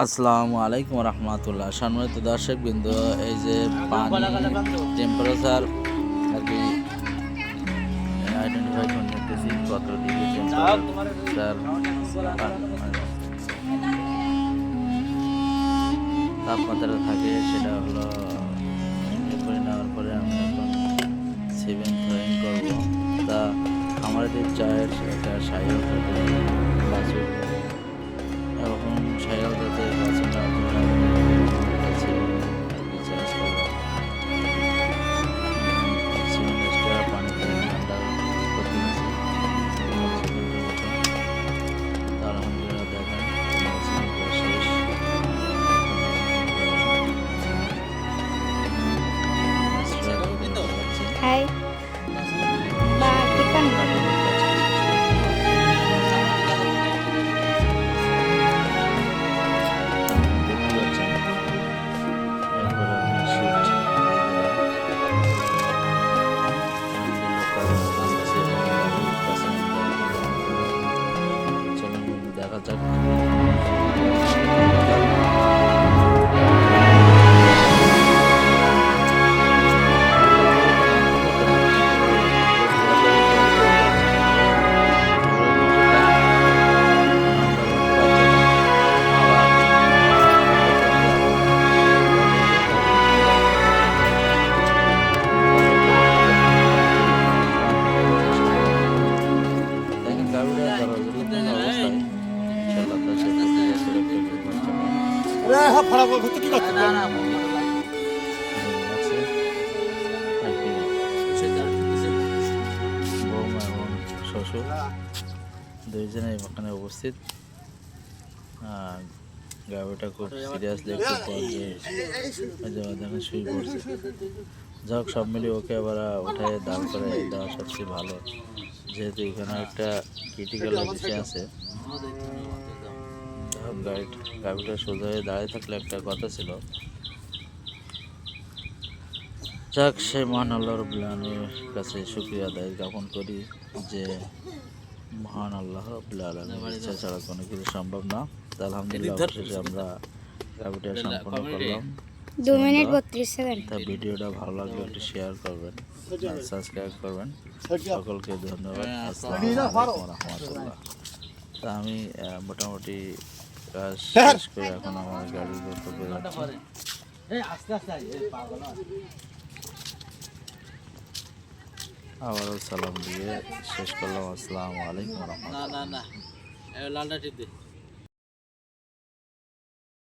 আসসালামু আলাইকুম রহমতুল্লাহ। সম্মানিত দর্শক বিন্দু, এই যে পানি টেম্পারেচার আর কি আইডেন্টিফাই করে নিতেছি কত ডিগ্রি টেম্পারেচার তাপমাত্রা থাকে, সেটা হলো করে নেওয়ার পরে আমি এখন 7 থ্রোয়িং করবো। তা আমাদের চায়ের একটা সাইকেল বাছুর এখন সাইকেল যাতে বাছুর না পানিতে ঠান্ডা করতে গেছি আলহামদুলিল্লাহ। দেখেন শেষ Hai, Tiffany. দেখা যাক। বৌমা এবং শ্বশুর দুইজনে এখানে উপস্থিত। গাড়িটা খুব সিরিয়াসলি একটু দেখেন শুয়ে পড়ছে। যাক, সব মিলিয়ে ওকে আবার ওঠায় দাঁড় করে দেওয়া সবচেয়ে ভালো, যেহেতু এখানে একটা ক্রিটিক্যাল বিষয় আছে। গাড়িটা সোজা হয়ে দাঁড়িয়ে থাকলে একটা কথা ছিল। যাক, সে মহান আল্লাহ রাব্বুল আলামিনের কাছে শুকরিয়া আদায় জ্ঞাপন করি যে মহান আল্লাহ রাব্বুল আলামিনের ইচ্ছা ছাড়া কোনো কিছু সম্ভব না। আলহামদুলিল্লাহ অবশেষে আমরা গাড়িটা সম্পন্ন করলাম। 2 মিনিট 32 সেকেন্ড। তা ভিডিওটা ভালো লাগলে একটু শেয়ার করবেন, সাবস্ক্রাইব করবেন। সকলকে ধন্যবাদ। আসসালামু আলাইকুম ওয়া রাহমাতুল্লাহ। তা আমি মোটামুটি কাজ শেষ করে এখন আমার গাড়ির গন্তব্যে যাচ্ছি। আবারও সালাম দিয়ে শেষ করলাম। আসসালামু আলাইকুম ওয়া রাহমাতুল্লাহ। না লালটা টিপ দে।